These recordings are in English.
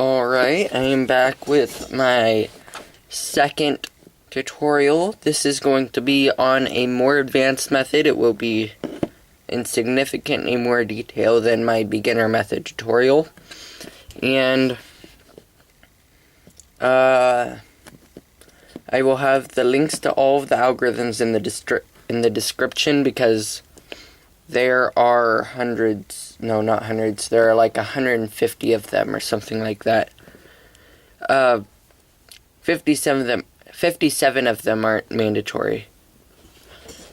Alright, I am back with my second tutorial. This is going to be on a more advanced method. It will be in significantly more detail than my beginner method tutorial. And I will have the links to all of the algorithms in the description, because there are hundreds, no, not hundreds, there are like 150 of them or something like that. 57 of them aren't mandatory.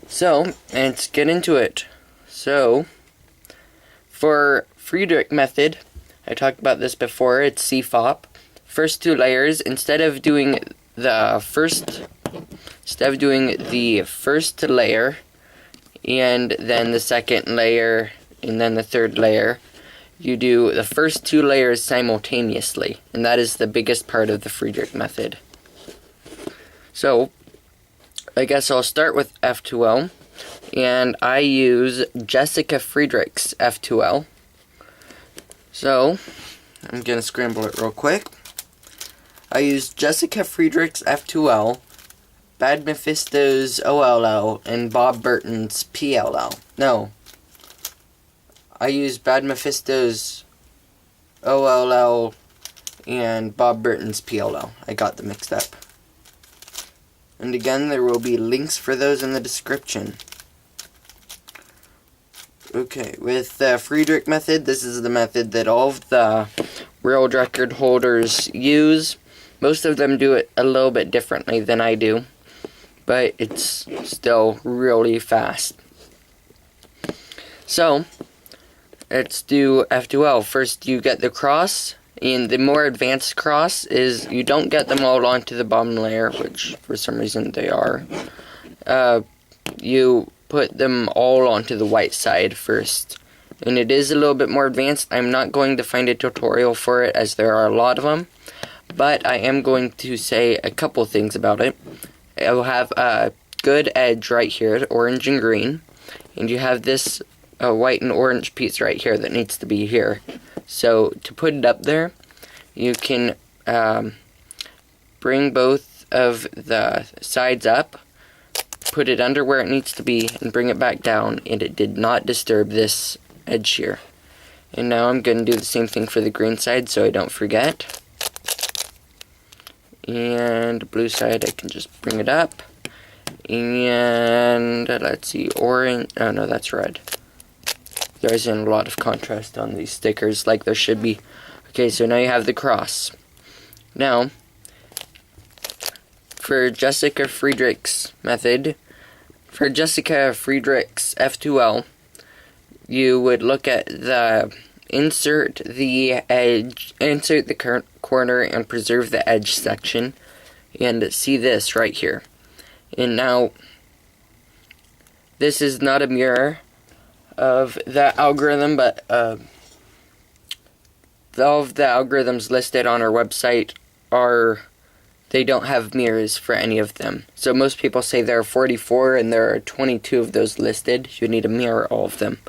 So, let's get into it. So, for Fridrich Method, I talked about this before, it's CFOP. First two layers, instead of doing the first layer, and then the second layer, and then the third layer, you do the first two layers simultaneously, and that is the biggest part of the Fridrich method. So, I guess I'll start with F2L, and I use Jessica Fridrich's F2L. So, I'm going to scramble it real quick. I use Jessica Fridrich's F2L, badmephisto's OLL, and Bob Burton's PLL. No. I use badmephisto's OLL and Bob Burton's PLL. I got them mixed up. And again, there will be links for those in the description. Okay, with the Fridrich method, this is the method that all of the world record holders use. Most of them do it a little bit differently than I do, but it's still really fast. So, let's do F2L. First, you get the cross, and the more advanced cross is you don't get them all onto the bottom layer, which for some reason they are. You put them all onto the white side first, and it is a little bit more advanced. I'm not going to find a tutorial for it, as there are a lot of them, but I am going to say a couple things about it. It will have a good edge right here, orange and green, and you have this white and orange piece right here that needs to be here. So to put it up there, you can bring both of the sides up, put it under where it needs to be, and bring it back down, and it did not disturb this edge here. And now I'm going to do the same thing for the green side so I don't forget. And blue side, I can just bring it up. And let's see, orange, oh no, that's red. There isn't a lot of contrast on these stickers like there should be. Okay, so now you have the cross. Now, for Jessica Fridrich's method, for Jessica Fridrich's F2L, you would look at the insert the corner and preserve the edge section, and see this right here. And now, this is not a mirror of the algorithm, but all of the algorithms listed on our website they don't have mirrors for any of them. So most people say there are 44 and there are 22 of those listed. You need to mirror all of them.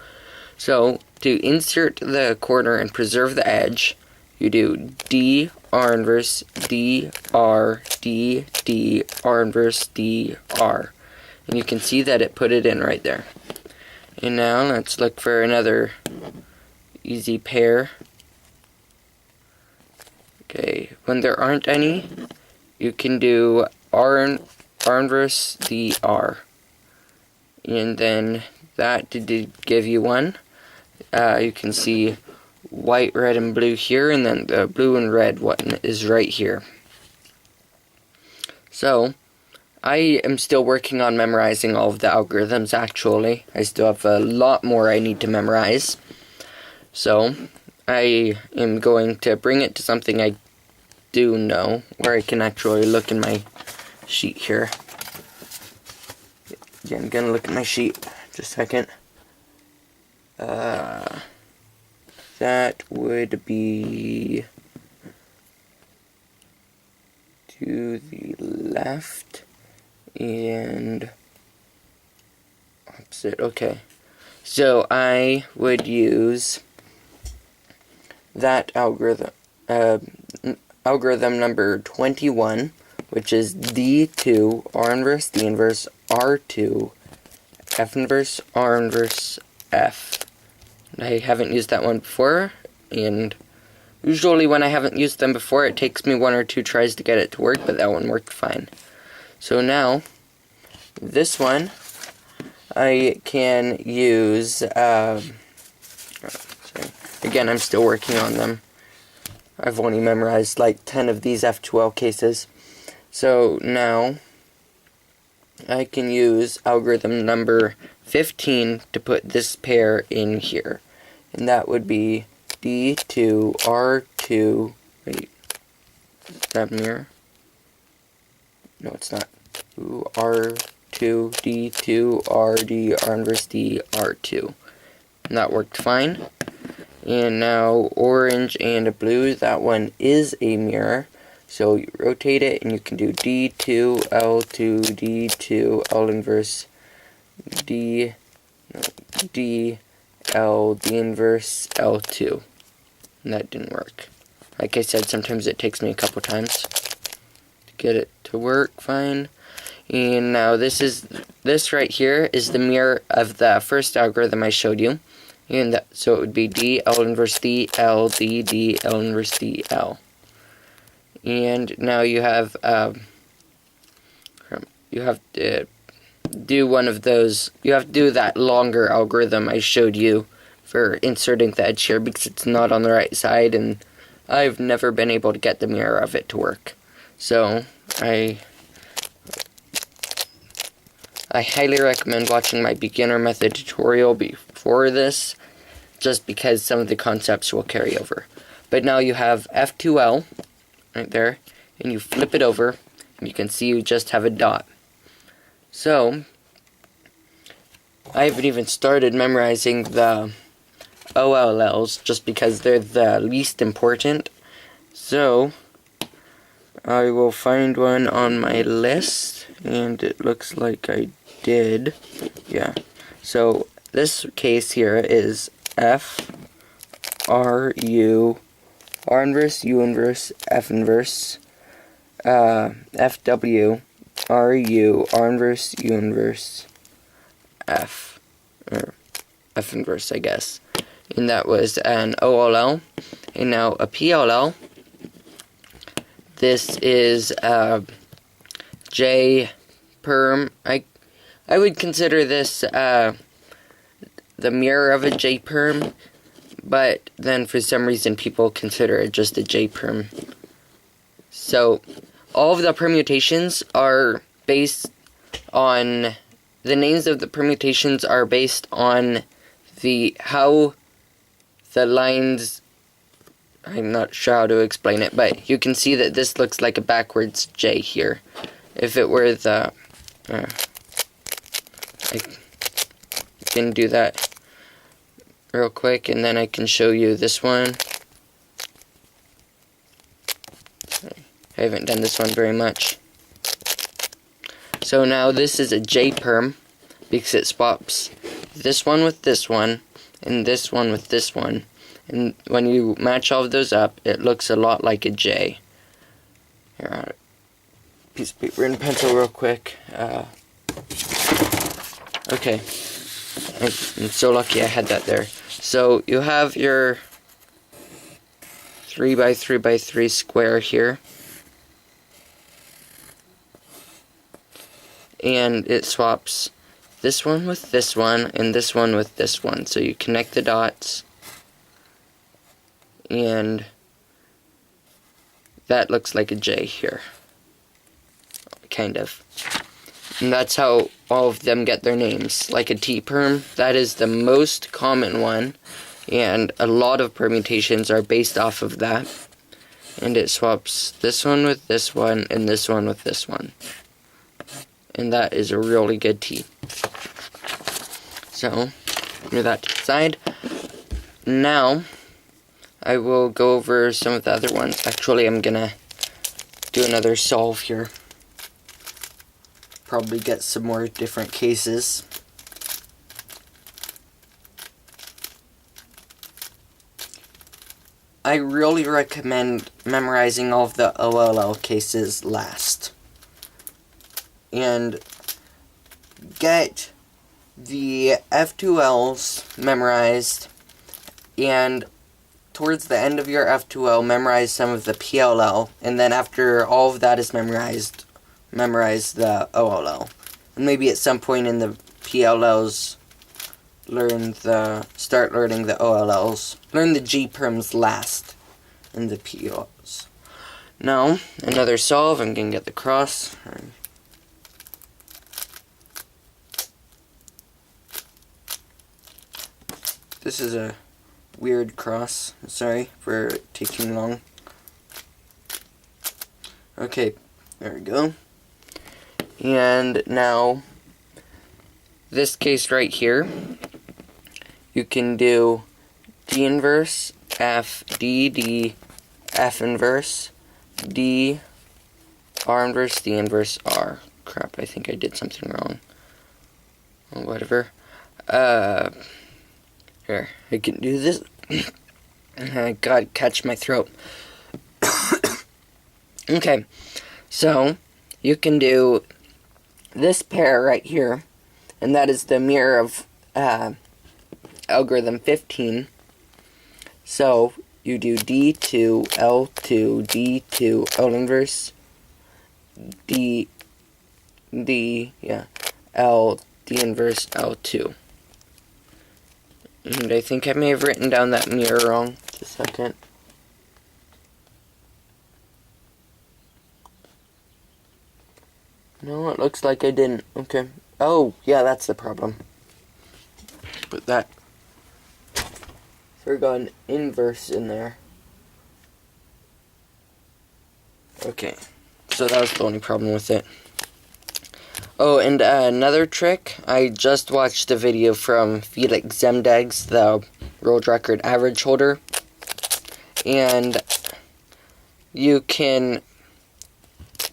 So to insert the corner and preserve the edge, you do D, R inverse, D, R, D, D, R inverse, D, R. And you can see that it put it in right there. And now let's look for another easy pair. Okay, when there aren't any, you can do R inverse D R. And then that did give you one. You can see white, red, and blue here, and then the blue and red one is right here. So, I am still working on memorizing all of the algorithms, actually. I still have a lot more I need to memorize. So, I am going to bring it to something I do know, where I can actually look in my sheet here. Yeah, I'm going to look at my sheet. Just a second. That would be to the left and opposite. Okay, so I would use that algorithm, algorithm number 21, which is D2, R inverse, D inverse, R2, F inverse, R inverse, F. I haven't used that one before, and usually when I haven't used them before, it takes me 1 or 2 tries to get it to work, but that one worked fine. So now, this one, I can use, sorry. Again, I'm still working on them. I've only memorized like 10 of these F2L cases. So now, I can use algorithm number 15 to put this pair in here. And that would be D2, R2, wait, is that mirror? No, it's not. R2, D2, RD, R inverse D, R2. And that worked fine. And now orange and blue, that one is a mirror. So you rotate it and you can do D2, L2, D2, L inverse D, no, D, L, D inverse, L2. And that didn't work. Like I said, sometimes it takes me a couple times to get it to work fine. And now this right here is the mirror of the first algorithm I showed you. And so it would be D, L inverse D, L, D, D, L inverse D, L. And now you have to do one of those. You have to do that longer algorithm I showed you for inserting the edge here because it's not on the right side, and I've never been able to get the mirror of it to work. So I highly recommend watching my beginner method tutorial before this, just because some of the concepts will carry over. But now you have F2L right there, and you flip it over, and you can see you just have a dot. So, I haven't even started memorizing the OLLs, just because they're the least important. So, I will find one on my list, and it looks like I did. Yeah. So, this case here is F, R, U, R inverse, U inverse, F inverse, F, W, R, U, R inverse, U inverse, F, or F inverse, I guess. And that was an OLL. And now a PLL. This is J perm. I would consider this the mirror of a J perm, but then for some reason people consider it just a J perm. So all of the permutations are based on, the names of the permutations are based on how the lines, I'm not sure how to explain it, but you can see that this looks like a backwards J here. If it were the, I can do that real quick, and then I can show you this one. I haven't done this one very much. So now this is a J perm because it swaps this one with this one and this one with this one. And when you match all of those up, it looks a lot like a J. Here, I'll piece of paper and pencil real quick. Okay. I'm so lucky I had that there. So you have your 3x3x3 square here. And it swaps this one with this one and this one with this one. So you connect the dots, and that looks like a J here. Kind of. And that's how all of them get their names. Like a T-perm, that is the most common one, and a lot of permutations are based off of that. And it swaps this one with this one and this one with this one. And that is a really good T. So, move that to the side. Now, I will go over some of the other ones. Actually, I'm gonna do another solve here. Probably get some more different cases. I really recommend memorizing all of the OLL cases last. And get the F2Ls memorized, and towards the end of your F2L, memorize some of the PLL, and then after all of that is memorized, memorize the OLL. And maybe at some point in the PLLs, start learning the OLLs. Learn the G perms last in the PLLs. Now, another solve. I'm going to get the cross. This is a weird cross. Sorry for taking long. Okay, there we go. And now, this case right here, you can do D inverse, F, D, D, F inverse, D, R inverse, D inverse, R. Crap, I think I did something wrong. Or whatever. Here, I can do this. I gotta catch my throat. Okay, so you can do this pair right here, and that is the mirror of algorithm 15. So you do D2, L2, D2, L inverse, D, L, D inverse, L2. And I think I may have written down that mirror wrong. Just a second. No, it looks like I didn't. Okay. Oh, yeah, that's the problem. Put that. Forgot an inverse in there. Okay. So that was the only problem with it. Oh, and another trick. I just watched a video from Felix Zemdegs, the world record average holder. And you can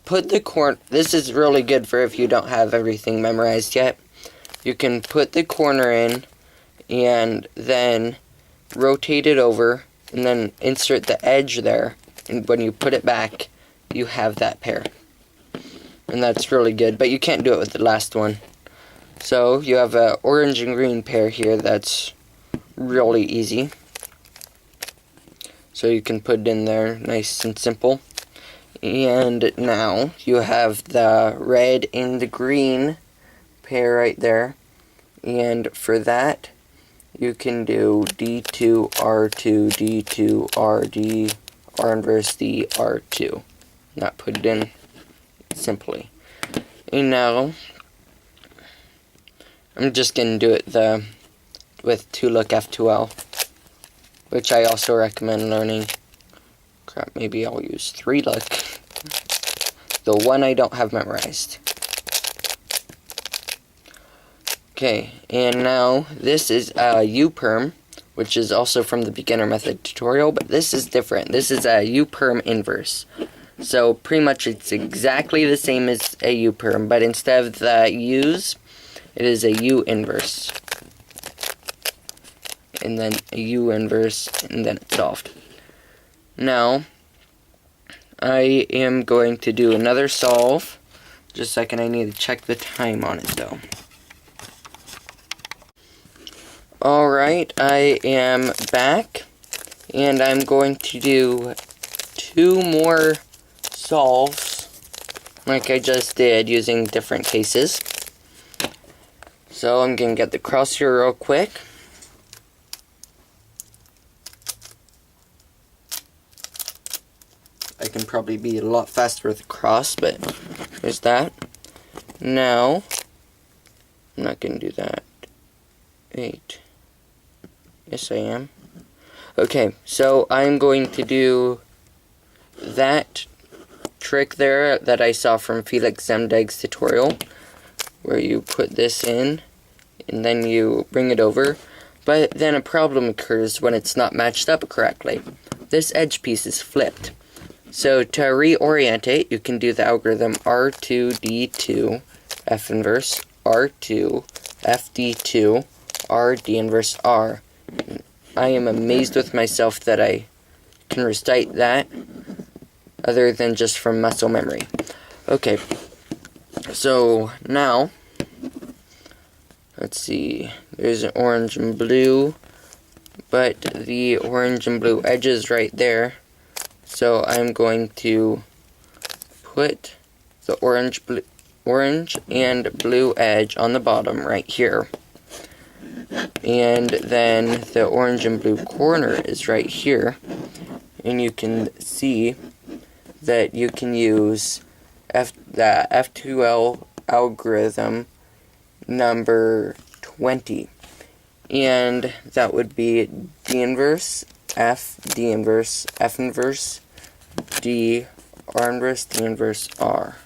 put the corner. This is really good for if you don't have everything memorized yet. You can put the corner in and then rotate it over and then insert the edge there. And when you put it back, you have that pair. And that's really good, but you can't do it with the last one. So you have an orange and green pair here that's really easy. So you can put it in there nice and simple. And now you have the red and the green pair right there. And for that, you can do D2, R2, D2, RD, R inverse D, R2. Not put it in simply. And now, I'm just going to do it with 2-look F2L, which I also recommend learning. Crap, maybe I'll use 3-look. The one I don't have memorized. Okay, and now this is a U-perm, which is also from the beginner method tutorial, but this is different. This is a U-perm inverse. So pretty much it's exactly the same as a U-perm, but instead of the U's, it is a U inverse. And then a U inverse, and then it's solved. Now, I am going to do another solve. Just a second, I need to check the time on it though. Alright, I am back, and I'm going to do 2 more solves like I just did using different cases. So I'm going to get the cross here real quick. I can probably be a lot faster with the cross, but there's that. Now, I'm not going to do that. 8. Yes, I am. Okay, so I'm going to do that trick there that I saw from Felix Zemdegs tutorial, where you put this in, and then you bring it over, but then a problem occurs when it's not matched up correctly. This edge piece is flipped. So to reorient it, you can do the algorithm R2D2 F inverse, R2 FD2, RD inverse R. I am amazed with myself that I can recite that other than just from muscle memory. Okay, so now, let's see, there's an orange and blue, but the orange and blue edges right there, so I'm going to put the orange and blue edge on the bottom right here. And then the orange and blue corner is right here. And you can see that you can use the F2L algorithm number 20. And that would be D inverse, F, D inverse, F inverse, D, R inverse, D inverse, R.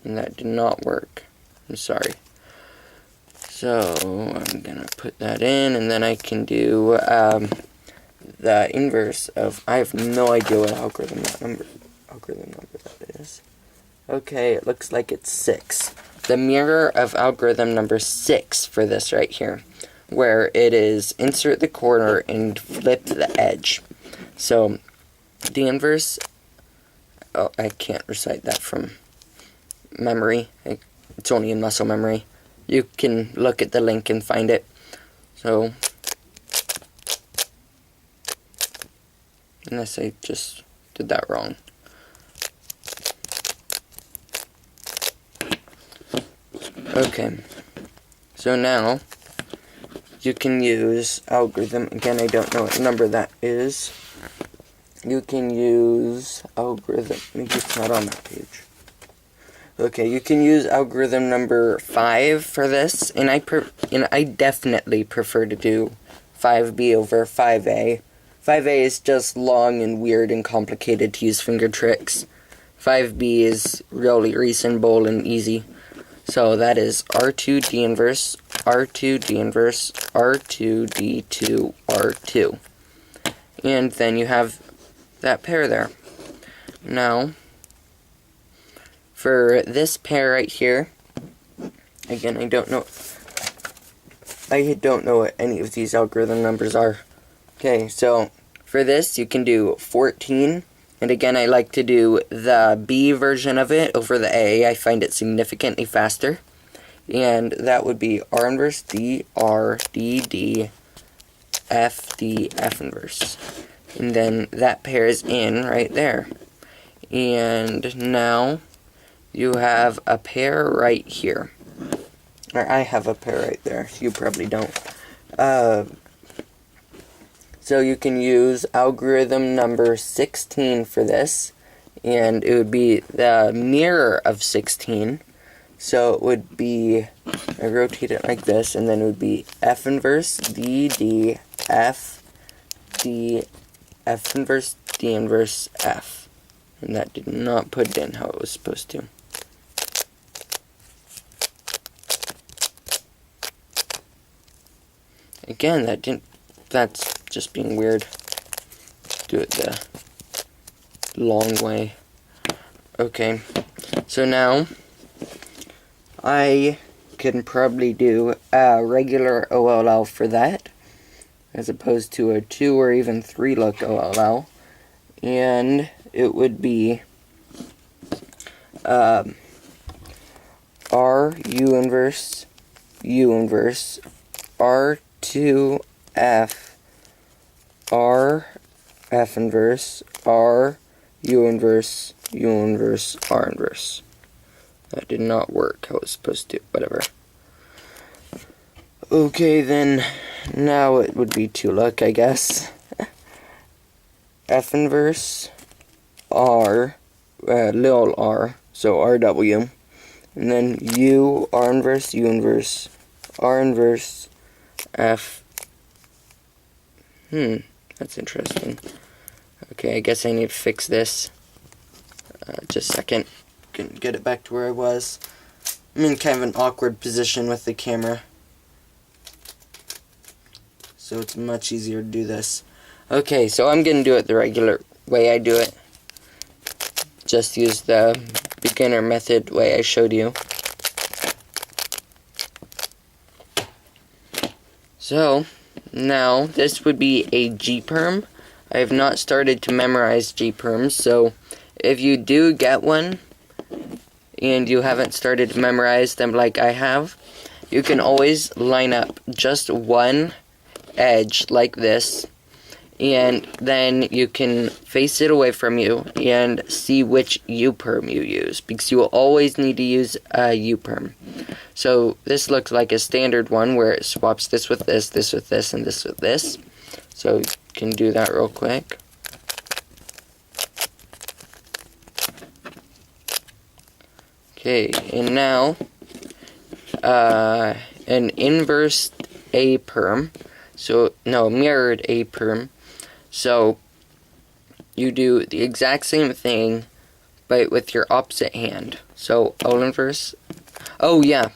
And that did not work. I'm sorry. So I'm gonna put that in, and then I can do the inverse of, I have no idea what algorithm number that is. Okay, it looks like it's 6. The mirror of algorithm number 6 for this right here, where it is insert the corner and flip the edge. So the inverse, oh, I can't recite that from memory. It's only in muscle memory. You can look at the link and find it. So, unless I just did that wrong. Okay, so now you can use algorithm. Again, I don't know what number that is. You can use algorithm. Maybe it's not on that page. Okay, you can use algorithm number 5 for this, and I definitely prefer to do 5B over 5A. 5A is just long and weird and complicated to use finger tricks. 5B is really reasonable and easy. So that is R2 D inverse, R2 D inverse, R2 D2, R2. And then you have that pair there. Now, for this pair right here, again, I don't know what any of these algorithm numbers are. Okay, so for this, you can do 14, and again, I like to do the B version of it over the A. I find it significantly faster, and that would be R inverse D, R, D, D, F, D, F inverse. And then that pairs in right there. And now you have a pair right here. Or I have a pair right there. You probably don't. So you can use algorithm number 16 for this. And it would be the mirror of 16. So it would be, I rotate it like this, and then it would be F inverse, D, D, F, D, F inverse, D inverse, F. And that did not put it in how it was supposed to. Again, that's just being weird. Do it the long way. Okay, so now I can probably do a regular OLL for that, as opposed to a 2 or even 3 look OLL. And it would be R U inverse, U inverse, R2 F, R F inverse, R U inverse, U inverse, R inverse. That did not work how it was supposed to, whatever. Okay, then now it would be 2 look, I guess. F inverse, R, little r, so RW, and then U, R inverse, U inverse, R inverse, F. That's interesting. Okay, I guess I need to fix this. Just a second. Can get it back to where I was. I'm in kind of an awkward position with the camera, so it's much easier to do this. Okay, so I'm gonna do it the regular way I do it. Just use the beginner method way I showed you. So now this would be a G perm. I have not started to memorize G-perms, so if you do get one and you haven't started to memorize them like I have, you can always line up just one edge like this, and then you can face it away from you and see which U-perm you use, because you will always need to use a U-perm. So this looks like a standard one where it swaps this with this, this with this, and this with this. So you can do that real quick. Okay, and now an inverse A-perm. So, no, mirrored A-perm. So, you do the exact same thing, but with your opposite hand. So, I'll inverse. Oh, yeah.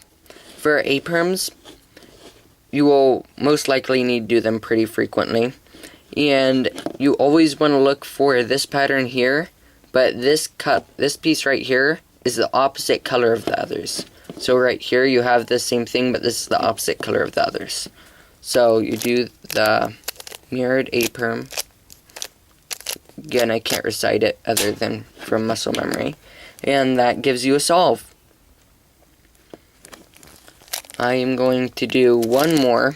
For A-perms, you will most likely need to do them pretty frequently. And you always want to look for this pattern here, but this piece right here is the opposite color of the others. So right here you have the same thing, but this is the opposite color of the others. So you do the mirrored A-perm. Again, I can't recite it other than from muscle memory. And that gives you a solve. I am going to do one more.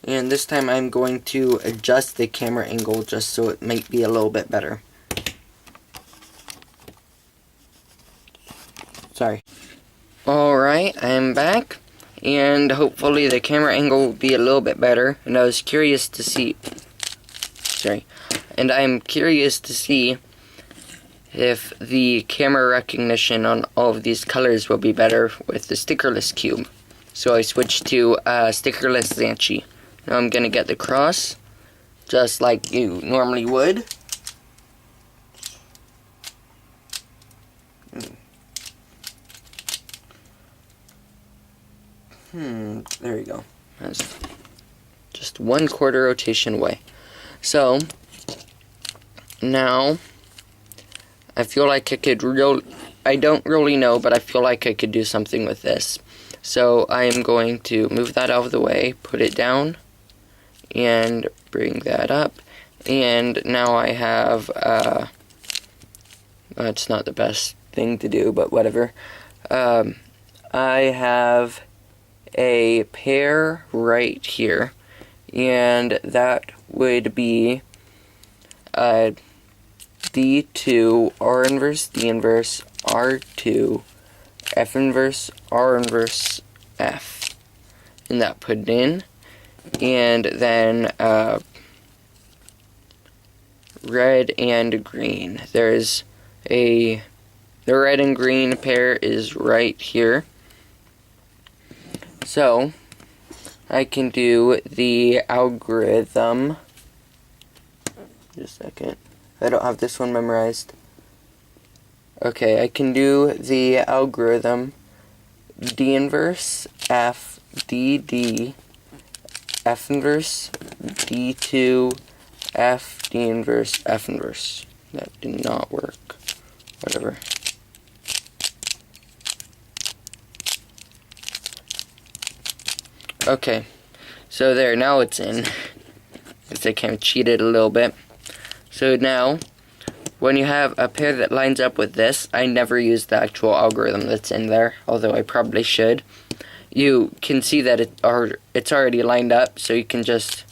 And this time I'm going to adjust the camera angle just so it might be a little bit better. Sorry. Alright, I'm back. And hopefully the camera angle will be a little bit better. And I was curious to see... Sorry. And I'm curious to see if the camera recognition on all of these colors will be better with the stickerless cube. So I switched to stickerless Xanchi. Now I'm going to get the cross, just like you normally would. There you go. That's just 1/4 rotation away. So, now, I feel like I don't really know, but I feel like I could do something with this. So, I am going to move that out of the way, put it down, and bring that up. And now I have, it's not the best thing to do, but whatever. I have a pair right here, and that would be D2, R inverse, D inverse, R2, F inverse, R inverse, F. And that put it in. And then red and green. There's the red and green pair is right here. So, I can do the algorithm. Just a second. I don't have this one memorized. Okay, I can do the algorithm D inverse, F, D, D, F inverse, D2, F, D inverse, F inverse. That did not work. Whatever. Okay, so there, now it's in. Guess I kind of cheated a little bit. So now, when you have a pair that lines up with this, I never use the actual algorithm that's in there, although I probably should. You can see that it's already lined up, so you can just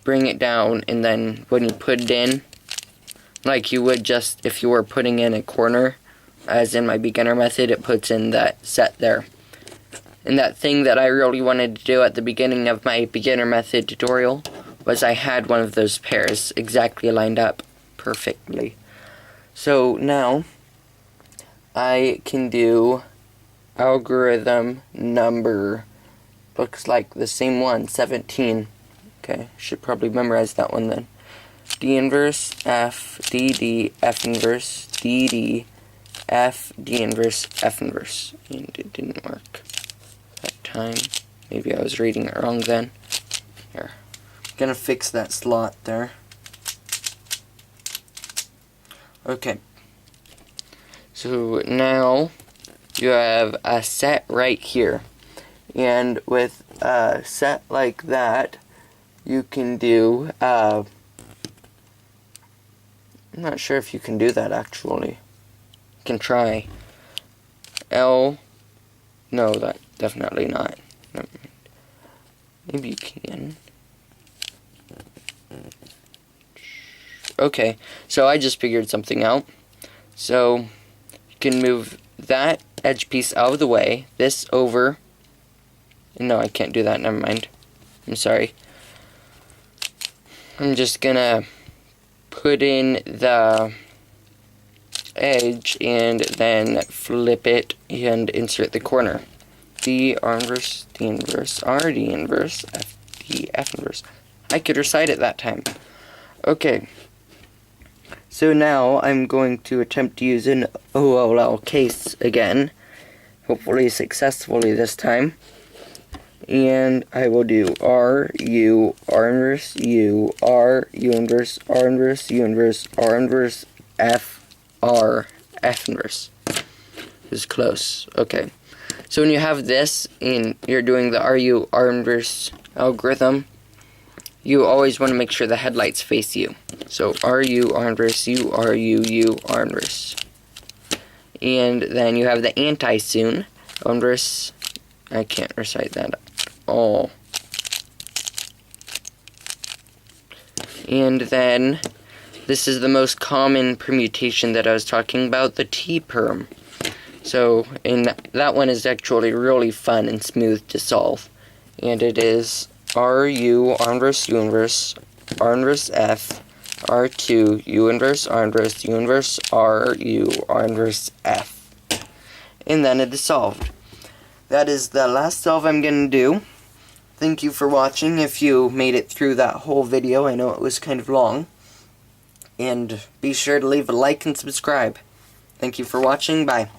bring it down, and then when you put it in, like you would just if you were putting in a corner, as in my beginner method, it puts in that set there. And that thing that I really wanted to do at the beginning of my beginner method tutorial was I had one of those pairs exactly lined up perfectly. So now I can do algorithm number, looks like the same one, 17. Okay, should probably memorize that one then. D inverse, F, D, D, F inverse, D, D, F, D inverse, F inverse. And it didn't work that time. Maybe I was reading it wrong then. Here. I'm gonna fix that slot there. Okay. So now you have a set right here. And with a set like that, you can do, I'm not sure if you can do that actually. You can try. L, no, that definitely not. Never mind. Maybe you can. Okay, so I just figured something out. So you can move that edge piece out of the way, this over. No, I can't do that, never mind. I'm sorry. I'm just gonna put in the edge and then flip it and insert the corner. D, R inverse, D inverse, R, D inverse, F, D, F inverse. I could recite it that time. Okay. So now I'm going to attempt to use an OLL case again. Hopefully successfully this time. And I will do R, U, R inverse, U, R, U inverse, R inverse, U inverse, R inverse, F, R, F inverse. This is close. Okay. So when you have this and you're doing the RU, R inverse algorithm, you always want to make sure the headlights face you. So RU, R inverse, U, RU, U, R inverse. And then you have the anti-soon, R inverse. I can't recite that at all. And then this is the most common permutation that I was talking about, the T-perm. So that one is actually really fun and smooth to solve. And it is RU, R inverse, U inverse, R inverse F, R2, U inverse, R inverse, U inverse, R, U, R inverse F. And then it is solved. That is the last solve I'm going to do. Thank you for watching if you made it through that whole video. I know it was kind of long. And be sure to leave a like and subscribe. Thank you for watching. Bye.